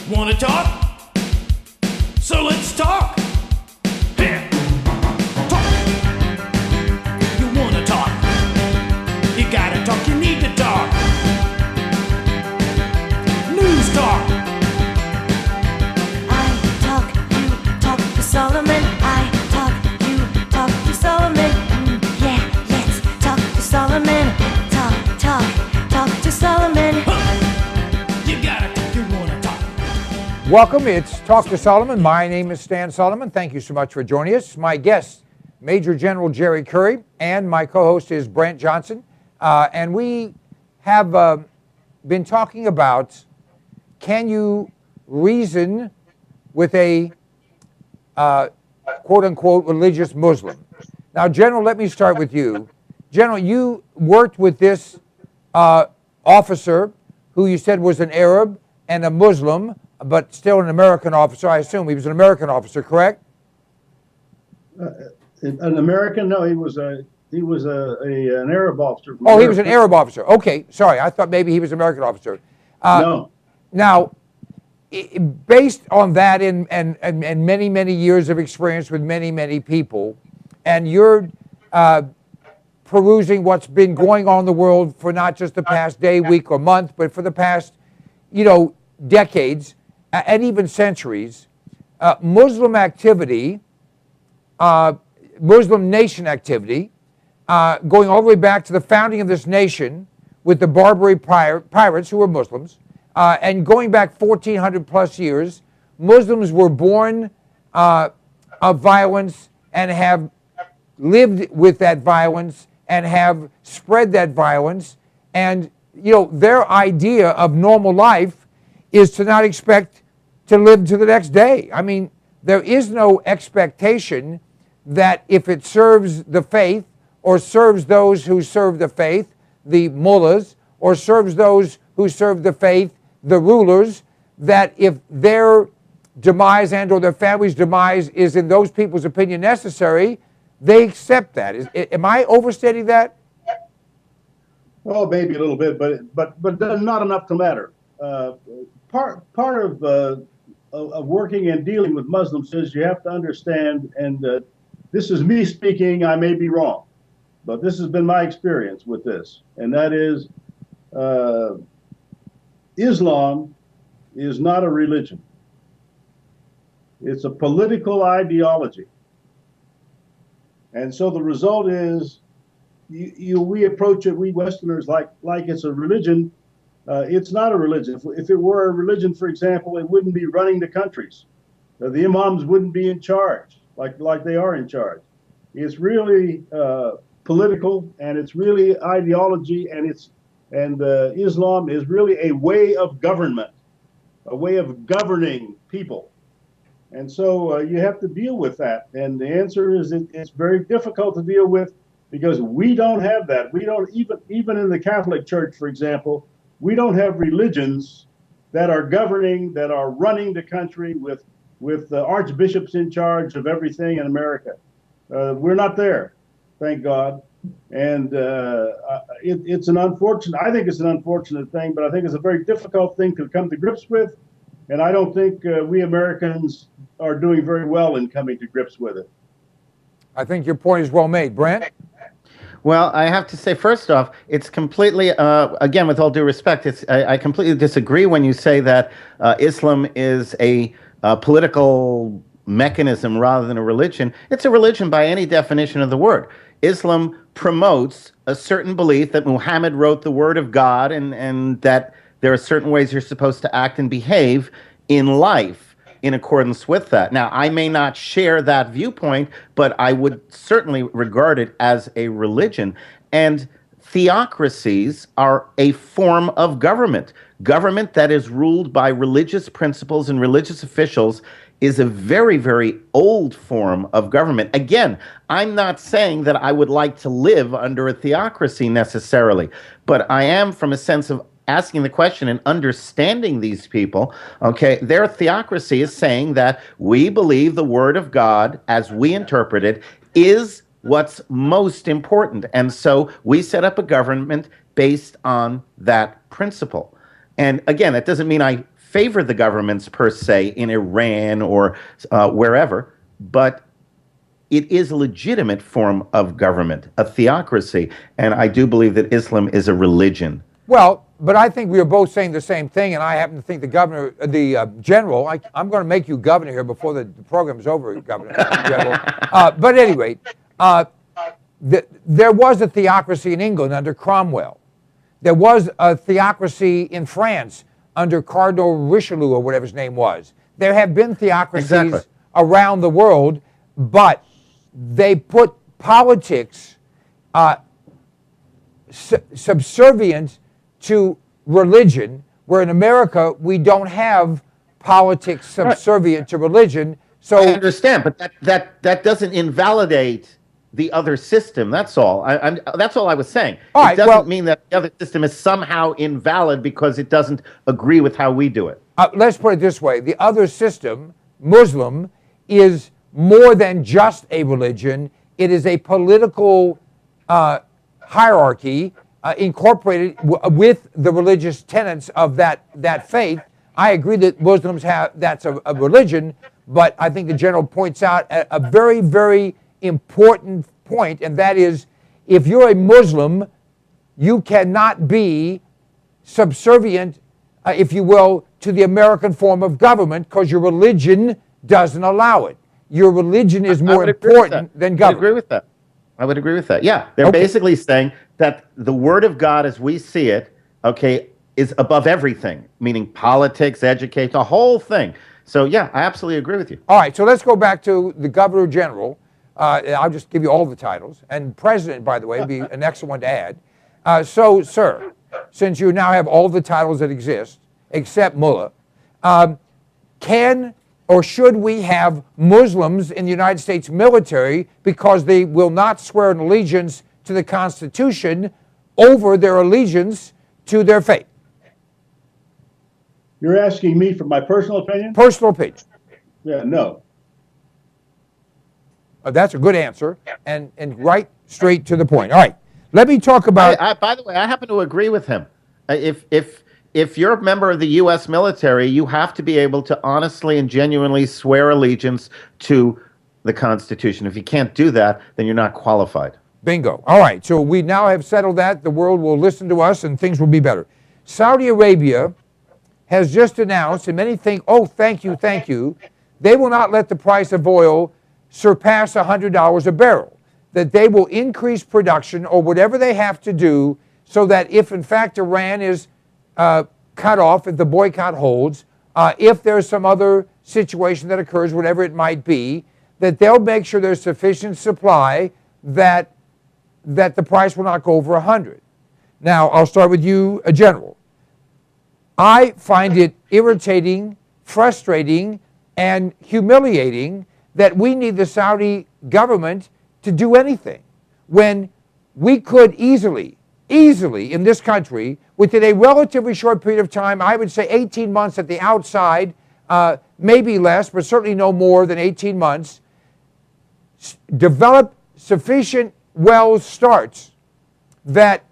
Wanna talk? So let's talk. Here. Talk. You wanna talk? You gotta talk, you need to talk. News talk. I talk, you talk to Solomon. I talk, you talk to Solomon. Yeah, let's talk to Solomon. Talk to Solomon. You gotta talk, you wanna talk. Welcome, it's Talk to Solomon. My name is Stan Solomon. Thank you so much for joining us. My guest, Major General Jerry Curry, and my co-host is Brent Johnson. And we have been talking about, can you reason with a quote-unquote religious Muslim? Now, General, let me start with you. General, you worked with this officer who you said was an Arab and a Muslim, but still an American officer. I assume he was an American officer, correct? An American? No, he was an Arab officer. Oh, he was an Arab officer. Okay, sorry. I thought maybe he was an American officer. No. Now, based on that and many, many years of experience with many, many people, and you're perusing what's been going on in the world for not just the past day, week, or month, but for the past, decades and even centuries, Muslim activity, Muslim nation activity, going all the way back to the founding of this nation with the Barbary pirates who were Muslims, and going back 1,400 plus years, Muslims were born of violence and have lived with that violence and have spread that violence. And, their idea of normal life is to not expect to live to the next day. I mean, there is no expectation that if it serves the faith or serves those who serve the faith, the mullahs, or serves those who serve the faith, the rulers, that if their demise and or their family's demise is in those people's opinion necessary, they accept that. Am I overstating that? Well, maybe a little bit, but not enough to matter. Part of working and dealing with Muslims is you have to understand, and this is me speaking, I may be wrong, but this has been my experience with this, and that is Islam is not a religion. It's a political ideology. And so the result is we approach it, we Westerners, like it's a religion. It's not a religion. If it were a religion, for example, it wouldn't be running the countries. The imams wouldn't be in charge like they are in charge. It's really political, and it's really ideology, and Islam is really a way of government, a way of governing people. And so you have to deal with that. And the answer is it's very difficult to deal with because we don't have that. We don't, even in the Catholic Church, for example, we don't have religions that are governing, that are running the country with archbishops in charge of everything in America. We're not there, thank God. And it's an unfortunate, I think it's an unfortunate thing, but I think it's a very difficult thing to come to grips with. And I don't think we Americans are doing very well in coming to grips with it. I think your point is well made. Brent? Well, I have to say, first off, it's completely, again, with all due respect, I completely disagree when you say that Islam is a political mechanism rather than a religion. It's a religion by any definition of the word. Islam promotes a certain belief that Muhammad wrote the word of God and that there are certain ways you're supposed to act and behave in life in accordance with that. Now, I may not share that viewpoint, but I would certainly regard it as a religion. And theocracies are a form of government. Government that is ruled by religious principles and religious officials is a very, very old form of government. Again, I'm not saying that I would like to live under a theocracy necessarily, but I am, from a sense of asking the question and understanding these people, okay, their theocracy is saying that we believe the word of God, as we interpret it, is what's most important. And so we set up a government based on that principle. And again, that doesn't mean I favor the governments per se in Iran or wherever, but it is a legitimate form of government, a theocracy, and I do believe that Islam is a religion. Well, but I think we are both saying the same thing, and I happen to think the governor, the general, I'm going to make you governor here before the program is over, Governor General. But at any rate, there was a theocracy in England under Cromwell. There was a theocracy in France under Cardinal Richelieu, or whatever his name was. There have been theocracies around the world, but they put politics subservient to religion, where in America we don't have politics subservient to religion. So I understand, but that doesn't invalidate the other system. That's all. That's all I was saying. It doesn't mean that the other system is somehow invalid because it doesn't agree with how we do it. Let's put it this way. The other system, Muslim, is more than just a religion. It is a political hierarchy incorporated with the religious tenets of that faith. I agree that Muslims that's a religion, but I think the general points out a very, very important point, and that is, if you're a Muslim, you cannot be subservient, if you will, to the American form of government, because your religion doesn't allow it. Your religion is more important than government. I would agree with that. I would agree with that. Yeah, they're basically saying that the Word of God, as we see it, is above everything, meaning politics, education, the whole thing. So yeah, I absolutely agree with you. All right, so let's go back to the Governor General. I'll just give you all the titles. And President, by the way, would be an excellent one to add. So, sir, since you now have all the titles that exist, except Mullah, can or should we have Muslims in the United States military because they will not swear an allegiance to the Constitution over their allegiance to their faith? You're asking me for my personal opinion? Personal opinion. Yeah, no. That's a good answer, and right straight to the point. All right, let me talk about... by the way, I happen to agree with him. If you're a member of the U.S. military, you have to be able to honestly and genuinely swear allegiance to the Constitution. If you can't do that, then you're not qualified. Bingo. All right, so we now have settled that. The world will listen to us, and things will be better. Saudi Arabia has just announced, and many think, oh, thank you, they will not let the price of oil surpass $100 a barrel, that they will increase production or whatever they have to do so that if, in fact, Iran is cut off, if the boycott holds, if there's some other situation that occurs, whatever it might be, that they'll make sure there's sufficient supply that the price will not go over 100. Now, I'll start with you, General. I find it irritating, frustrating, and humiliating that we need the Saudi government to do anything when we could easily in this country, within a relatively short period of time, I would say 18 months at the outside, maybe less, but certainly no more than 18 months, develop sufficient well starts that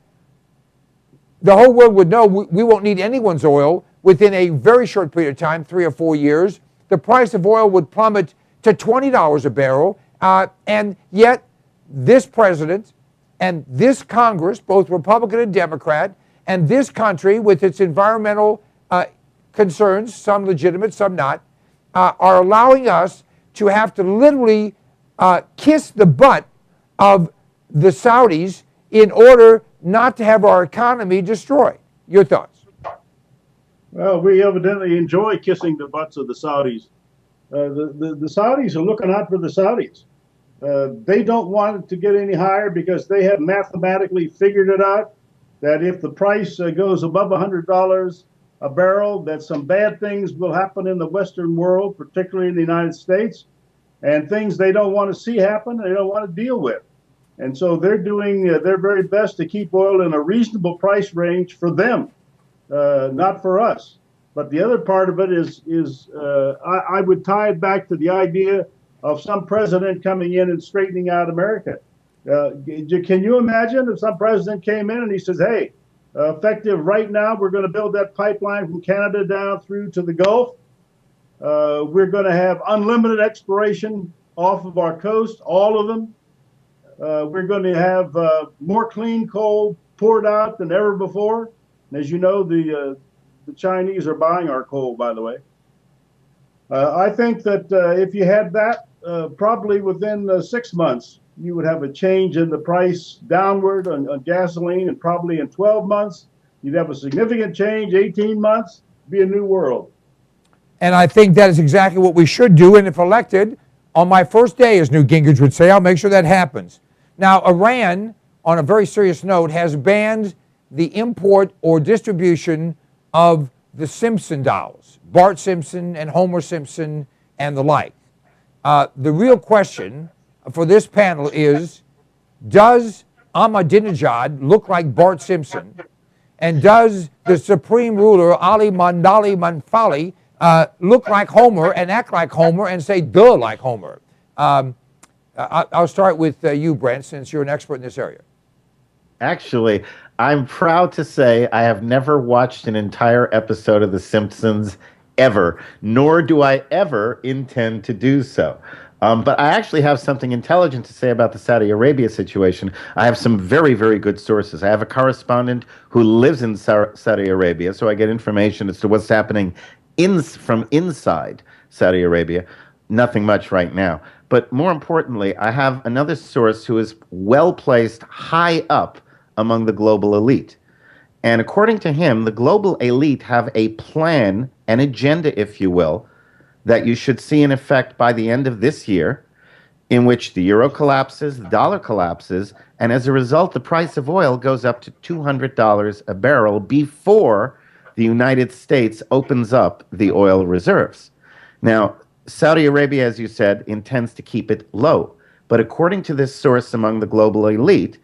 the whole world would know we won't need anyone's oil within a very short period of time, 3 or 4 years. The price of oil would plummet to $20 a barrel, and yet this president and this Congress, both Republican and Democrat, and this country with its environmental concerns, some legitimate, some not, are allowing us to have to literally kiss the butt of the Saudis in order not to have our economy destroyed. Your thoughts? Well, we evidently enjoy kissing the butts of the Saudis. The Saudis are looking out for the Saudis. They don't want it to get any higher because they have mathematically figured it out that if the price goes above $100 a barrel, that some bad things will happen in the Western world, particularly in the United States, and things they don't want to see happen, they don't want to deal with. And so they're doing their very best to keep oil in a reasonable price range for them, not for us. But the other part of it is I would tie it back to the idea of some president coming in and straightening out America. Can you imagine if some president came in and he says, hey, Effective right now, we're going to build that pipeline from Canada down through to the Gulf. We're going to have unlimited exploration off of our coast, all of them. We're going to have more clean coal poured out than ever before. And as you know, the Chinese are buying our coal, by the way. I think that if you had that, probably within 6 months, you would have a change in the price downward on gasoline, and probably in 12 months, you'd have a significant change. 18 months, be a new world. And I think that is exactly what we should do. And if elected, on my first day, as Newt Gingrich would say, I'll make sure that happens. Now, Iran, on a very serious note, has banned the import or distribution of the Simpson dolls, Bart Simpson and Homer Simpson and the like. The real question for this panel is, does Ahmadinejad look like Bart Simpson? And does the supreme ruler, Ali Mandali Manfali, look like Homer and act like Homer and say duh like Homer? I'll start with you, Brent, since you're an expert in this area. Actually, I'm proud to say I have never watched an entire episode of The Simpsons ever, nor do I ever intend to do so. But I actually have something intelligent to say about the Saudi Arabia situation. I have some very, very good sources. I have a correspondent who lives in Saudi Arabia, so I get information as to what's happening from inside Saudi Arabia. Nothing much right now. But more importantly, I have another source who is well-placed high up among the global elite. And according to him, the global elite have a plan, an agenda, if you will, that you should see in effect by the end of this year, in which the euro collapses, the dollar collapses, and as a result, the price of oil goes up to $200 a barrel before the United States opens up the oil reserves. Now, Saudi Arabia, as you said, intends to keep it low. But according to this source among the global elite,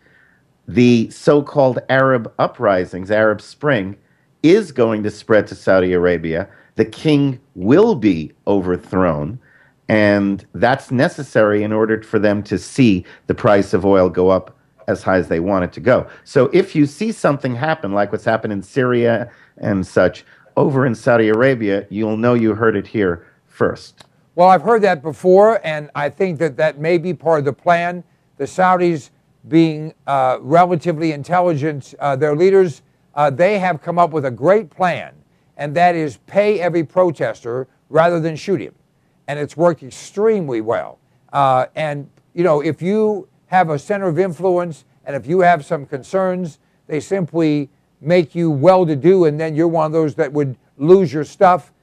the so-called Arab uprisings, Arab Spring, is going to spread to Saudi Arabia. The king will be overthrown, and that's necessary in order for them to see the price of oil go up as high as they want it to go. So if you see something happen, like what's happened in Syria and such, over in Saudi Arabia, you'll know you heard it here first. Well, I've heard that before, and I think that that may be part of the plan. The Saudis, being relatively intelligent, their leaders, they have come up with a great plan, and that is pay every protester rather than shoot him. And it's worked extremely well. And, you know, if you have a center of influence and if you have some concerns, they simply make you well-to-do, and then you're one of those that would lose your stuff.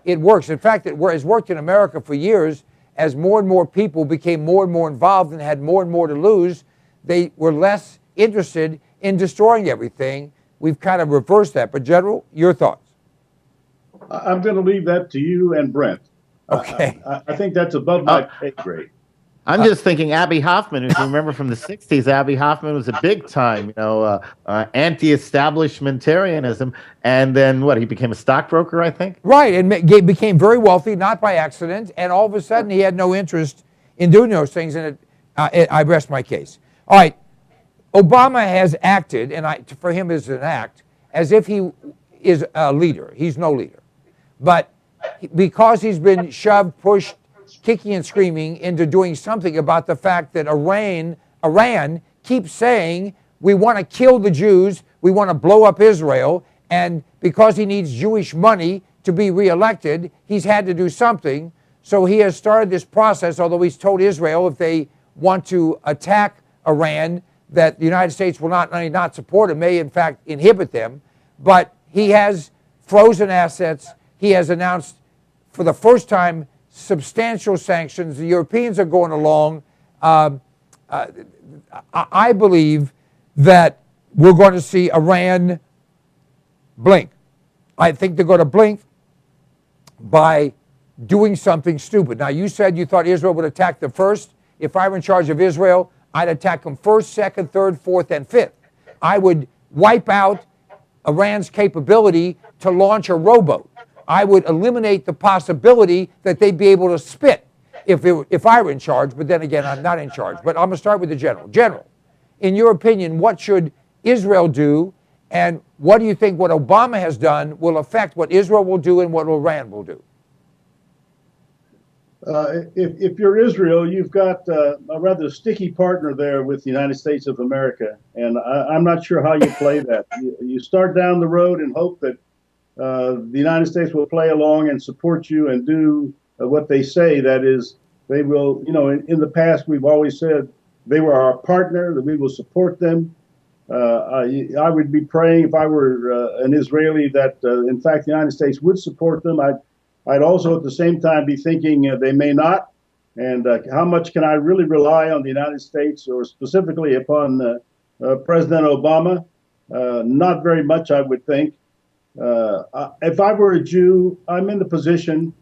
It works. In fact, it has worked in America for years. As more and more people became more and more involved and had more and more to lose, they were less interested in destroying everything. We've kind of reversed that. But, General, your thoughts? I'm going to leave that to you and Brent. Okay. I think that's above my pay grade. I'm just thinking Abbie Hoffman, if you remember from the 60s, Abbie Hoffman was a big time, anti-establishmentarianism. And then what, he became a stockbroker, I think? Right, and became very wealthy, not by accident, and all of a sudden he had no interest in doing those things, and I rest my case. All right, Obama has acted, and for him it's an act, as if he is a leader. He's no leader. But because he's been shoved, pushed, kicking and screaming into doing something about the fact that Iran keeps saying, we want to kill the Jews, we want to blow up Israel, and because he needs Jewish money to be reelected, he's had to do something. So he has started this process, although he's told Israel if they want to attack Iran, that the United States will not only not support it, may in fact inhibit them, but he has frozen assets. He has announced for the first time substantial sanctions. The Europeans are going along. I believe that we're going to see Iran blink. I think they're going to blink by doing something stupid. Now, you said you thought Israel would attack them first. If I were in charge of Israel, I'd attack them first, second, third, fourth, and fifth. I would wipe out Iran's capability to launch a rowboat. I would eliminate the possibility that they'd be able to spit if I were in charge, but then again, I'm not in charge. But I'm going to start with the general. General, in your opinion, what should Israel do, And what do you think what Obama has done will affect what Israel will do and what Iran will do? If you're Israel, you've got a rather sticky partner there with the United States of America, and I'm not sure how you play that. You start down the road and hope that the United States will play along and support you and do what they say. That is, they will. In the past, we've always said they were our partner, that we will support them. I would be praying if I were an Israeli that, in fact, the United States would support them. I'd also at the same time be thinking they may not, and how much can I really rely on the United States or specifically upon President Obama? Not very much, I would think. If I were a Jew, I'm in the position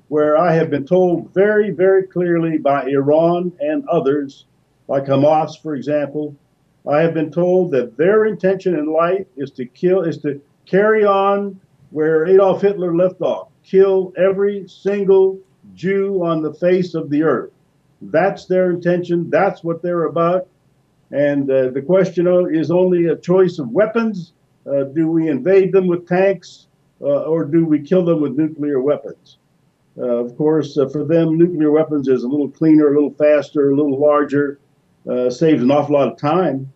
where I have been told very, very clearly by Iran and others, like Hamas, for example, I have been told that their intention in life is to carry on where Adolf Hitler left off. Kill every single Jew on the face of the earth. That's their intention. That's what they're about. And the question is only a choice of weapons. Do we invade them with tanks or do we kill them with nuclear weapons? Of course, for them, nuclear weapons is a little cleaner, a little faster, a little larger, saves an awful lot of time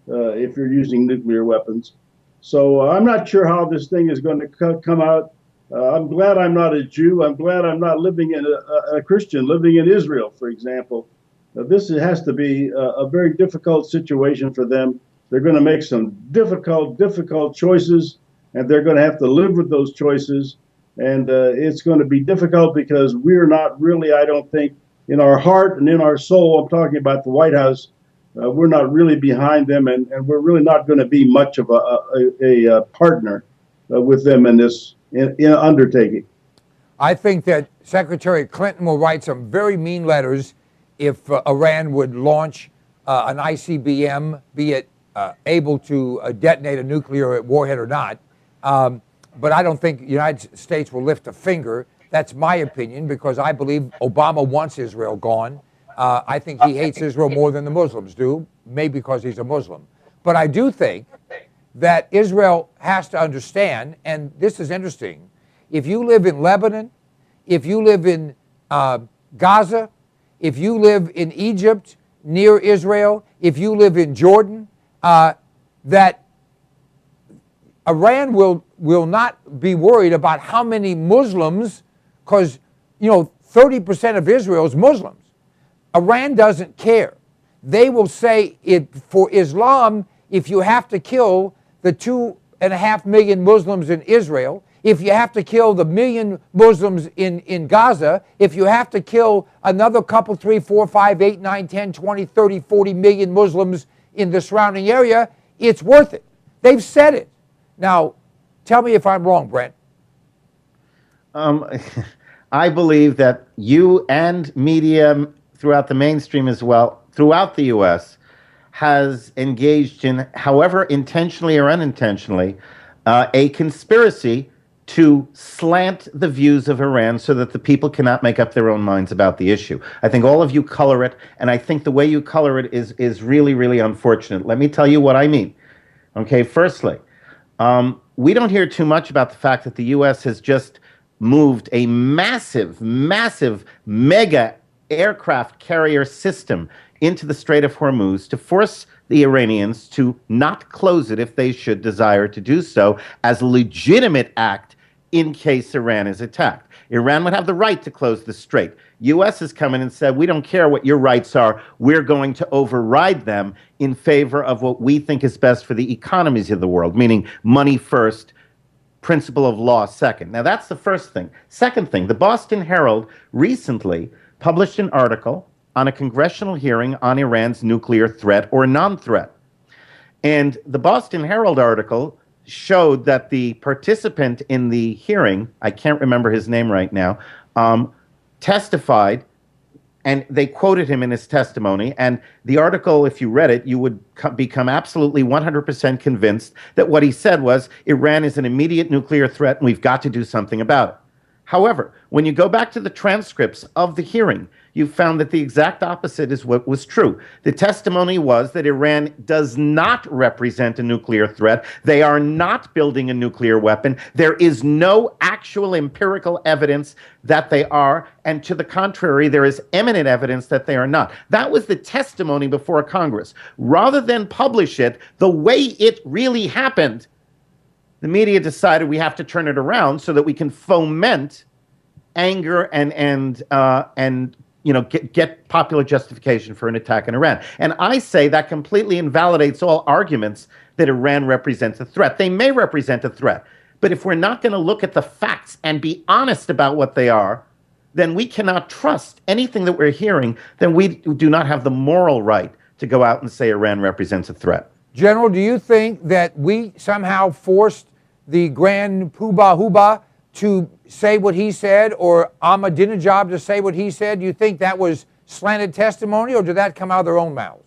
if you're using nuclear weapons. So I'm not sure how this thing is going to come out. I'm glad I'm not a Jew. I'm glad I'm not living in a Christian, living in Israel, for example. This has to be a very difficult situation for them. They're going to make some difficult choices, and they're going to have to live with those choices. And it's going to be difficult because we're not really, I don't think, in our heart and in our soul, I'm talking about the White House, we're not really behind them, and we're really not going to be much of a partner with them in this undertaking. I think that Secretary Clinton will write some very mean letters if Iran would launch an ICBM, be it able to detonate a nuclear warhead or not. But I don't think the United States will lift a finger. That's my opinion, because I believe Obama wants Israel gone. I think he hates Israel more than the Muslims do, maybe because he's a Muslim. But I do think that Israel has to understand, and this is interesting, if you live in Lebanon, if you live in Gaza, if you live in Egypt near Israel, if you live in Jordan, that Iran will not be worried about how many Muslims, because 30% of Israel is Muslims. Iran doesn't care. They will say for Islam, if you have to kill the 2.5 million Muslims in Israel, if you have to kill the million Muslims in Gaza, if you have to kill another couple, 3, 4, 5, 8, 9, 10, 20, 30, 40 million Muslims in the surrounding area, it's worth it. They've said it. Now, tell me if I'm wrong, Brent. I believe that you and media throughout the mainstream as well, throughout the U.S., has engaged in, however intentionally or unintentionally, a conspiracy to slant the views of Iran so that the people cannot make up their own minds about the issue. I think all of you color it, and I think the way you color it is really, really unfortunate. Let me tell you what I mean. Okay, firstly, we don't hear too much about the fact that the U.S. has just moved a massive mega aircraft carrier system into the Strait of Hormuz to force the Iranians to not close it if they should desire to do so, as a legitimate act in case Iran is attacked. Iran would have the right to close the strait. U.S. has come in and said, we don't care what your rights are. We're going to override them in favor of what we think is best for the economies of the world, meaning money first, principle of law second. Now, that's the first thing. Second thing, the Boston Herald recently published an article on a congressional hearing on Iran's nuclear threat or non-threat. And the Boston Herald article showed that the participant in the hearing, I can't remember his name right now, testified, and they quoted him in his testimony. And the article, if you read it, you would become absolutely 100% convinced that what he said was, Iran is an immediate nuclear threat and we've got to do something about it. However, when you go back to the transcripts of the hearing, you found that the exact opposite is what was true. The testimony was that Iran does not represent a nuclear threat. They are not building a nuclear weapon. There is no actual empirical evidence that they are, and to the contrary, there is eminent evidence that they are not. That was the testimony before Congress. Rather than publish it the way it really happened, the media decided we have to turn it around so that we can foment anger and get popular justification for an attack on Iran. And I say that completely invalidates all arguments that Iran represents a threat. They may represent a threat, but if we're not going to look at the facts and be honest about what they are, then we cannot trust anything that we're hearing. Then we do not have the moral right to go out and say Iran represents a threat. General, do you think that we somehow forced the Grand Poobah Hoobah to say what he said, or Ahmadinejad to say what he said? Do you think that was slanted testimony, or did that come out of their own mouths?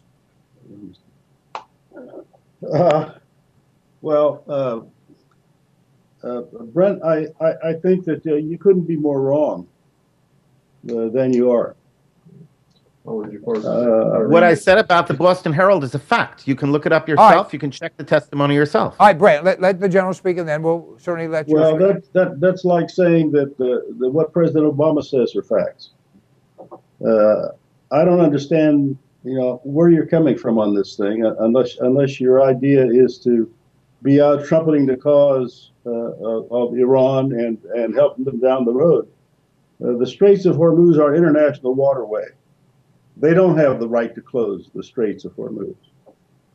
Brent, I think that you couldn't be more wrong than you are. What I said about the Boston Herald is a fact. You can look it up yourself. Right. You can check the testimony yourself. All right, Brent, let the general speak, and then we'll certainly let you. Well, that's like saying that what President Obama says are facts. I don't understand, where you're coming from on this thing, unless your idea is to be out trumpeting the cause of Iran and helping them down the road. The Straits of Hormuz are international waterway. They don't have the right to close the Straits of Hormuz.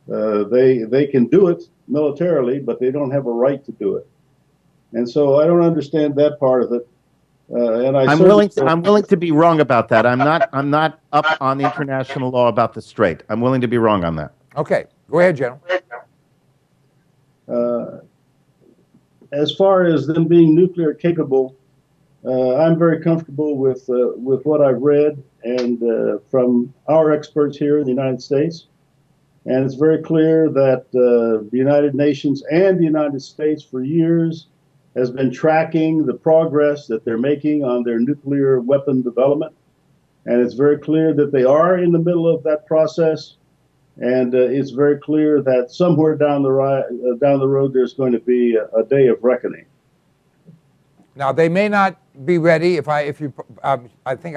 They can do it militarily, but they don't have a right to do it. And so I don't understand that part of it. I'm willing to be wrong about that. I'm not up on international law about the Strait. I'm willing to be wrong on that. Okay, go ahead, General. As far as them being nuclear capable, I'm very comfortable with what I've read and from our experts here in the United States. And it's very clear that the United Nations and the United States for years has been tracking the progress that they're making on their nuclear weapon development. And it's very clear that they are in the middle of that process. And it's very clear that somewhere down the road, there's going to be a day of reckoning. Now, they may not be ready. I think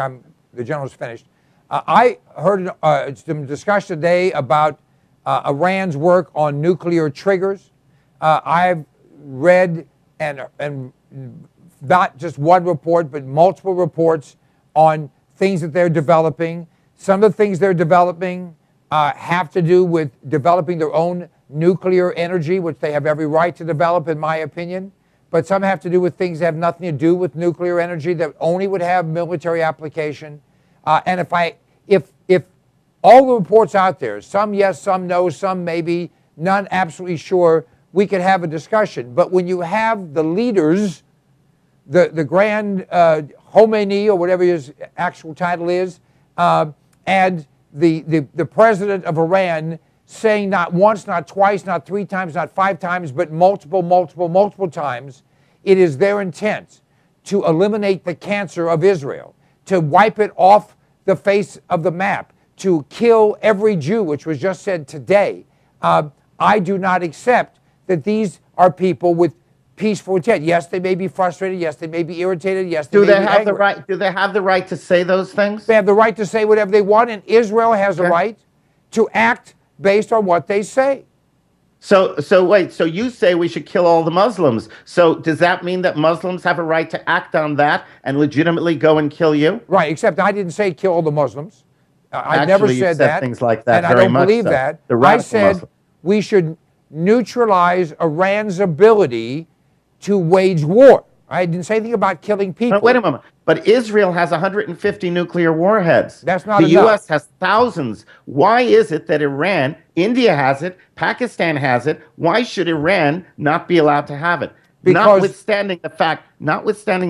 the general's finished. I heard some discussion today about Iran's work on nuclear triggers. I've read and not just one report, but multiple reports on things that they're developing. Some of the things they're developing have to do with developing their own nuclear energy, which they have every right to develop, in my opinion. But some have to do with things that have nothing to do with nuclear energy, that only would have military application. And if all the reports out there, some yes, some no, some maybe, none absolutely sure, we could have a discussion. But when you have the leaders, the Grand Khomeini, or whatever his actual title is, and the president of Iran saying not once, not twice, not three times, not five times, but multiple times, it is their intent to eliminate the cancer of Israel, to wipe it off the face of the map, to kill every Jew, which was just said today. I do not accept that these are people with peaceful intent. Yes, they may be frustrated. Yes, they may be irritated. Yes, they may be angry. Do they have the right to say those things? They have the right to say whatever they want, and Israel has the right to act based on what they say. So wait, so you say we should kill all the Muslims. So does that mean that Muslims have a right to act on that and legitimately go and kill you? Right, except I didn't say kill all the Muslims. I never said that. Things like that, and I don't believe that. I said we should neutralize Iran's ability to wage war. I didn't say anything about killing people. Wait a moment. But Israel has 150 nuclear warheads. That's not enough. The U.S. has thousands. Why is it that Iran, India has it, Pakistan has it? Why should Iran not be allowed to have it? Because notwithstanding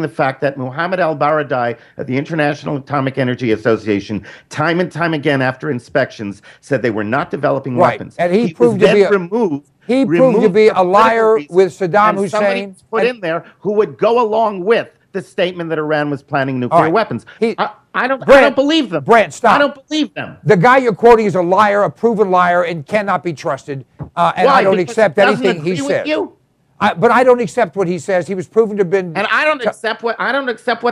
the fact that Mohammed al-Baradei at the International Atomic Energy Association, time and time again after inspections, said they were not developing weapons. And he proved to be a liar with Saddam Hussein. Put in there who would go along with the statement that Iran was planning nuclear right. weapons. He- I don't Brant, believe them. Brant, stop. I don't believe them. The guy you're quoting is a liar, a proven liar, and cannot be trusted. And Why? I don't Because accept he doesn't anything he agree with says. you? But I don't accept what he says. He was proven to have been. And I don't accept what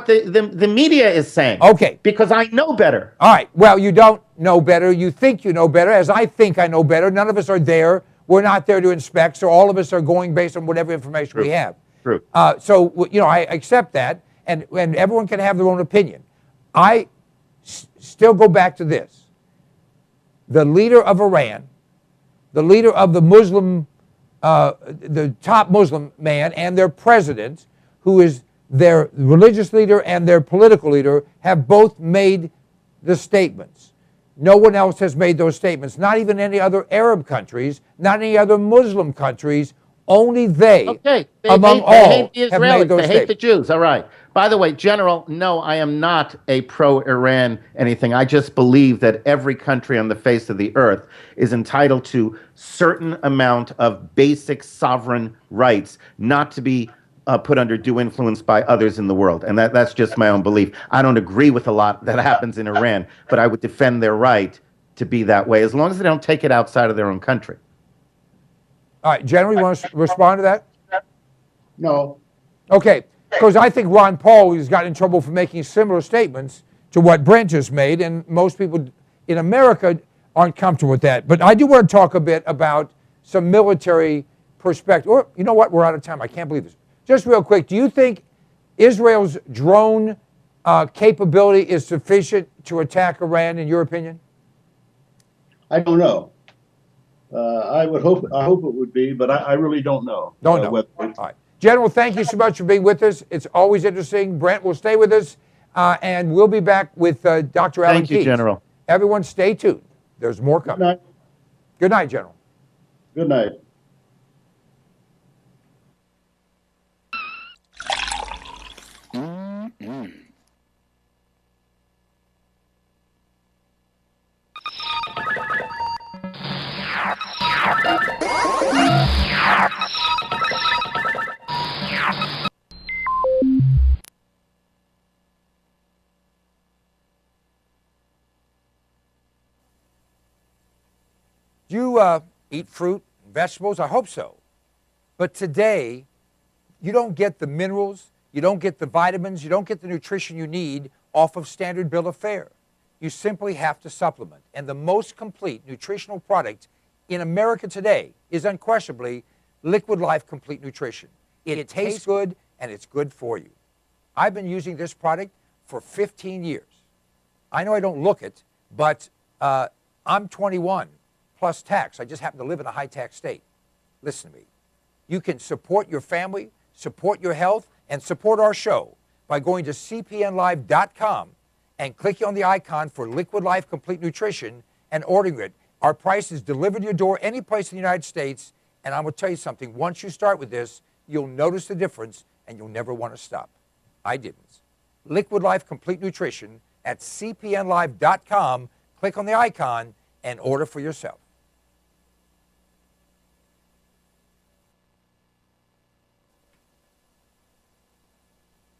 the media is saying. Okay. Because I know better. All right. Well, you don't know better. You think you know better, as I think I know better. None of us are there. We're not there to inspect, so all of us are going based on whatever information we have. True. So, I accept that, and everyone can have their own opinion. I still go back to this. The leader of Iran, the leader of the Muslim, the top Muslim man, and their president, who is their religious leader and their political leader, have both made the statements. No one else has made those statements, not even any other Arab countries, not any other Muslim countries. Only they, among all, hate the have made Israelis. those They hate the statements. Jews. All right. By the way, General, no, I am not a pro-Iran anything. I just believe that every country on the face of the earth is entitled to certain amount of basic sovereign rights, not to be put under due influence by others in the world. And that's just my own belief. I don't agree with a lot that happens in Iran, but I would defend their right to be that way, as long as they don't take it outside of their own country. All right, General, you want to respond to that? No. Okay, because I think Ron Paul has got in trouble for making similar statements to what Brent just made, and most people in America aren't comfortable with that. But I do want to talk a bit about some military perspective. Or, you know what? We're out of time. I can't believe this. Just real quick, do you think Israel's drone capability is sufficient to attack Iran, in your opinion? I don't know. I hope it would be, but I really don't know. Don't know. All right. General, thank you so much for being with us. It's always interesting. Brent will stay with us, and we'll be back with Dr. Alan Keyes. Thank you, General. Everyone stay tuned. There's more coming. Good night. Good night, General. Good night. Do you eat fruit and vegetables? I hope so. But today, you don't get the minerals, you don't get the vitamins, you don't get the nutrition you need off of standard bill of fare. You simply have to supplement. And the most complete nutritional product in America today is unquestionably Liquid Life Complete Nutrition. It tastes good, and it's good for you. I've been using this product for 15 years. I know I don't look it, but I'm 21 plus tax. I just happen to live in a high-tax state. Listen to me. You can support your family, support your health, and support our show by going to cpnlive.com and clicking on the icon for Liquid Life Complete Nutrition and ordering it. Our price is delivered to your door any place in the United States, and I'm going to tell you something. Once you start with this, you'll notice the difference, and you'll never want to stop. I didn't. Liquid Life Complete Nutrition at cpnlive.com. Click on the icon and order for yourself.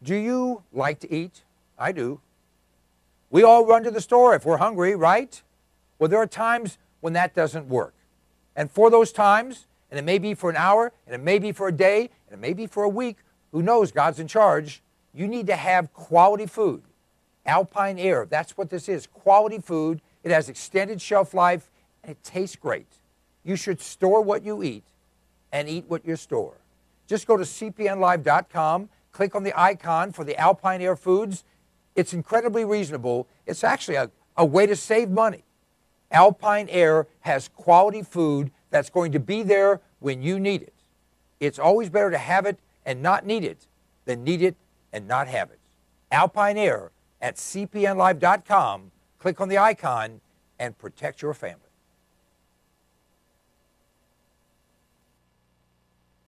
Do you like to eat? I do. We all run to the store if we're hungry, right? Well, there are times when that doesn't work. And for those times, and it may be for an hour, and it may be for a day, and it may be for a week, who knows, God's in charge, you need to have quality food. Alpine Air, that's what this is, quality food. It has extended shelf life, and it tastes great. You should store what you eat and eat what you store. Just go to cpnlive.com, click on the icon for the Alpine Air foods. It's incredibly reasonable. It's actually a way to save money. Alpine Air has quality food that's going to be there when you need it. It's always better to have it and not need it than need it and not have it. Alpine Air at cpnlive.com. Click on the icon and protect your family.